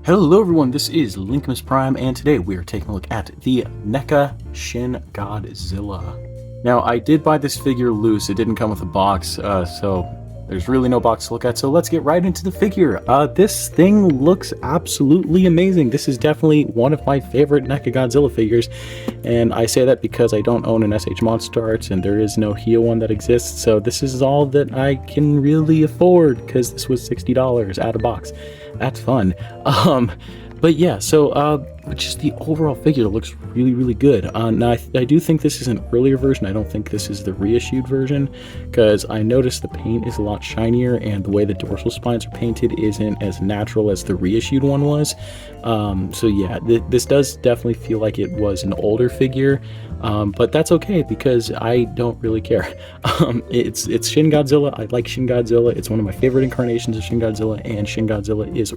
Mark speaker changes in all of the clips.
Speaker 1: Hello everyone, this is Lincolnus Prime, and today we are taking a look at the NECA Shin Godzilla. Now, I did buy this figure loose. It didn't come with a box, so there's really no box to look at, so let's get right into the figure. This thing looks absolutely amazing. This is definitely one of my favorite NECA Godzilla figures, and I say that because I don't own an SH Monster Arts, and there is no HEO one that exists, so this is all that I can really afford, because this was $60 out of box. That's fun. But yeah, so just the overall figure looks really good. Now I do think this is an earlier version. I don't think this is the reissued version, because I noticed the paint is a lot shinier and the way the dorsal spines are painted isn't as natural as the reissued one was. So yeah, this does definitely feel like it was an older figure, but that's okay because I don't really care. It's Shin Godzilla. I like Shin Godzilla. It's one of my favorite incarnations of Shin Godzilla, and Shin Godzilla is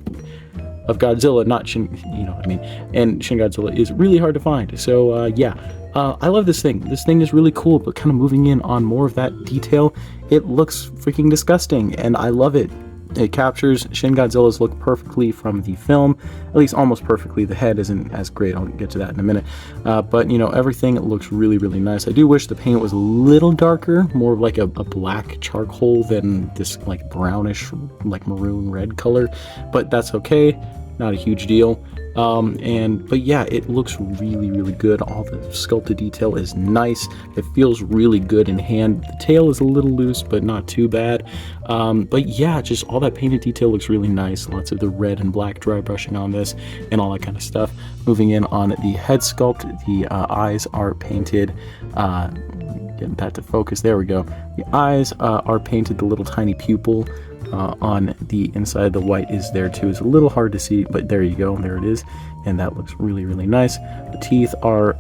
Speaker 1: of Godzilla, not Shin, you know what I mean, and Shin Godzilla is really hard to find. So yeah, I love this thing. This thing is really cool, but kind of moving in on more of that detail, it looks freaking disgusting, and I love it. It captures Shin Godzilla's look perfectly from the film, at least almost perfectly. The head isn't as great, I'll get to that in a minute, but you know, everything looks really nice. I do wish the paint was a little darker, more of like a black charcoal than this like brownish, like maroon red color, but that's okay, not a huge deal. But yeah, it looks really good. All the sculpted detail is nice. It feels really good in hand. The tail is a little loose, but not too bad. But yeah, just all that painted detail looks really nice. Lots of the red and black dry brushing on this and all that kind of stuff. Moving in on the head sculpt, the eyes are painted, getting that to focus, there we go. The eyes are painted, the little tiny pupil on the inside. The white is there too. It's a little hard to see, but there you go, there it is, and that looks really nice. The teeth are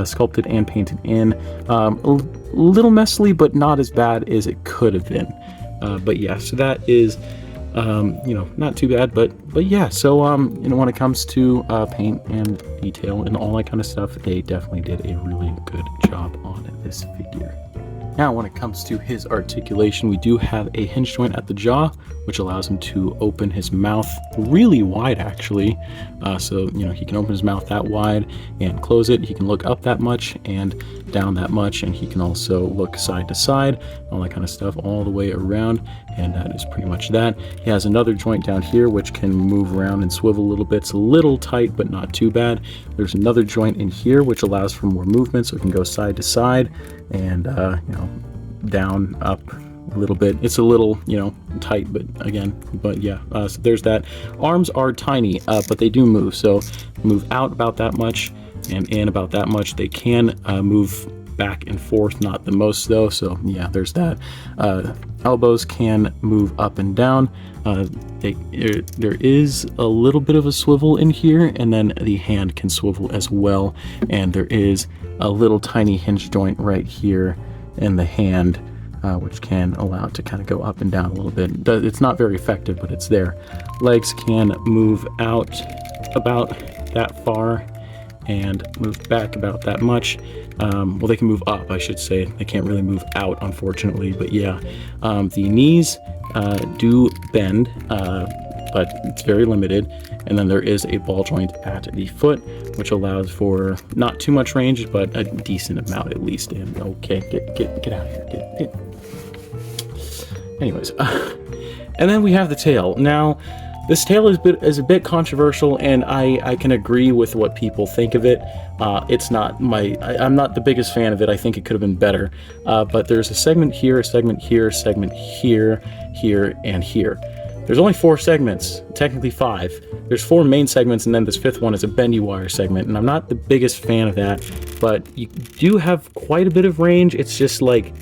Speaker 1: sculpted and painted in, a little messily, but not as bad as it could have been. But yeah, so that is you know, not too bad, but yeah, so you know, when it comes to paint and detail and all that kind of stuff, they definitely did a really good job on this figure. Now, when it comes to his articulation, we do have a hinge joint at the jaw, which allows him to open his mouth really wide, actually. So, you know, he can open his mouth that wide and close it. He can look up that much and down that much, and he can also look side to side, all that kind of stuff, all the way around, and that is pretty much that. He has another joint down here, which can move around and swivel a little bit. It's a little tight, but not too bad. There's another joint in here, which allows for more movement, so it can go side to side, and you know, down, up a little bit. It's a little, you know, tight, but yeah, so there's that. Arms are tiny, but they do move, so move out about that much and in about that much. They can move back and forth, not the most though, so yeah, there's that. Elbows can move up and down. There is a little bit of a swivel in here, and then the hand can swivel as well, and there is a little tiny hinge joint right here in the hand, which can allow it to kind of go up and down a little bit. It's not very effective, but it's there. Legs can move out about that far and move back about that much. Well, they can move up, I should say. They can't really move out, unfortunately, but yeah. The knees do bend, but it's very limited. And then there is a ball joint at the foot, which allows for not too much range, but a decent amount at least. And okay, get out of here. Get. Anyways, and then we have the tail. Now, this tail is a bit controversial, and I can agree with what people think of it. It's not I'm not the biggest fan of it. I think it could have been better. But there's a segment here, a segment here, a segment here, here, and here. There's only 4 segments, technically 5. There's 4 main segments, and then this 5th one is a bendy wire segment, and I'm not the biggest fan of that, but you do have quite a bit of range. It's just like,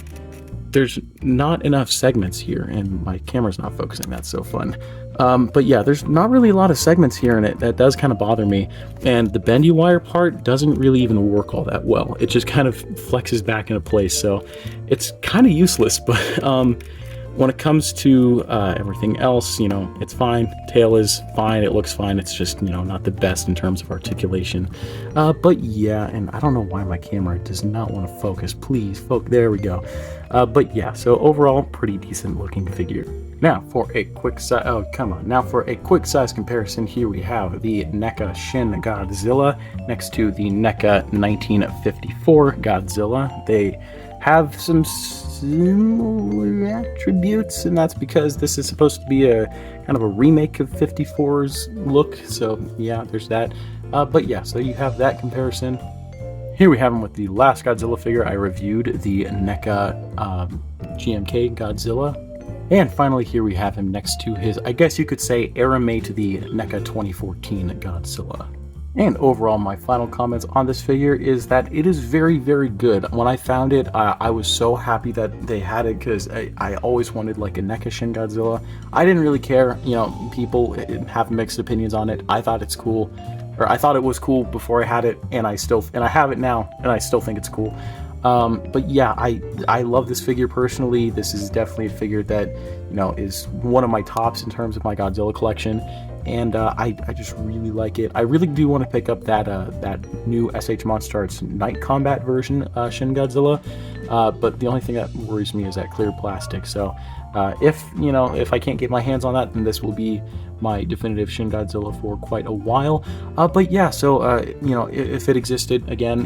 Speaker 1: there's not enough segments here, and my camera's not focusing. That's so fun. But yeah, there's not really a lot of segments here, and that does kind of bother me. And the bendy wire part doesn't really even work all that well. It just kind of flexes back into place, so it's kind of useless. But when it comes to everything else, you know, it's fine. Tail is fine. It looks fine. It's just, you know, not the best in terms of articulation. But yeah, and I don't know why my camera does not want to focus. Please, there we go. But yeah, so overall, pretty decent looking figure. Now for a quick size comparison, here we have the NECA Shin Godzilla next to the NECA 1954 Godzilla. They have some similar attributes, and that's because this is supposed to be a kind of a remake of 54's look, so yeah, there's that. But yeah, so you have that comparison. Here we have him with the last Godzilla figure I reviewed, the NECA GMK Godzilla. And finally, here we have him next to his, I guess you could say, era mate, the NECA 2014 Godzilla. And overall, my final comments on this figure is that it is very, very good. When I found it, I was so happy that they had it, because I always wanted like a NECA Shin Godzilla. I didn't really care, you know, people have mixed opinions on it. I thought it's cool, or I thought it was cool before I had it, and I have it now, and I still think it's cool. But yeah, I love this figure personally. This is definitely a figure that, you know, is one of my tops in terms of my Godzilla collection, and I just really like it. I really do want to pick up that new SH Monster Arts Night Combat version Shin Godzilla, but the only thing that worries me is that clear plastic. So if I can't get my hands on that, then this will be my definitive Shin Godzilla for quite a while. But yeah, so you know, if it existed again,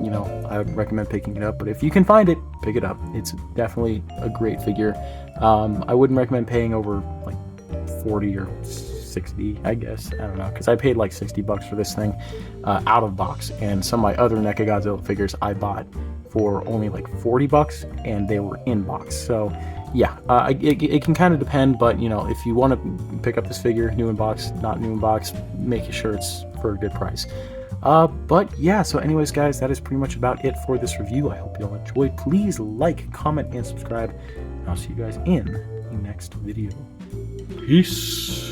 Speaker 1: you know, I would recommend picking it up. But if you can find it, pick it up. It's definitely a great figure. I wouldn't recommend paying over like 40 or 60, I guess. I don't know, because I paid like $60 for this thing out of box, and some of my other NECA Godzilla figures I bought for only like $40, and they were in box. So yeah, it can kind of depend, but you know, if you want to pick up this figure, new in box, not new in box, make sure it's for a good price. But yeah, so anyways guys, that is pretty much about it for this review. I hope you all enjoyed. Please like, comment, and subscribe, and I'll see you guys in the next video. Peace.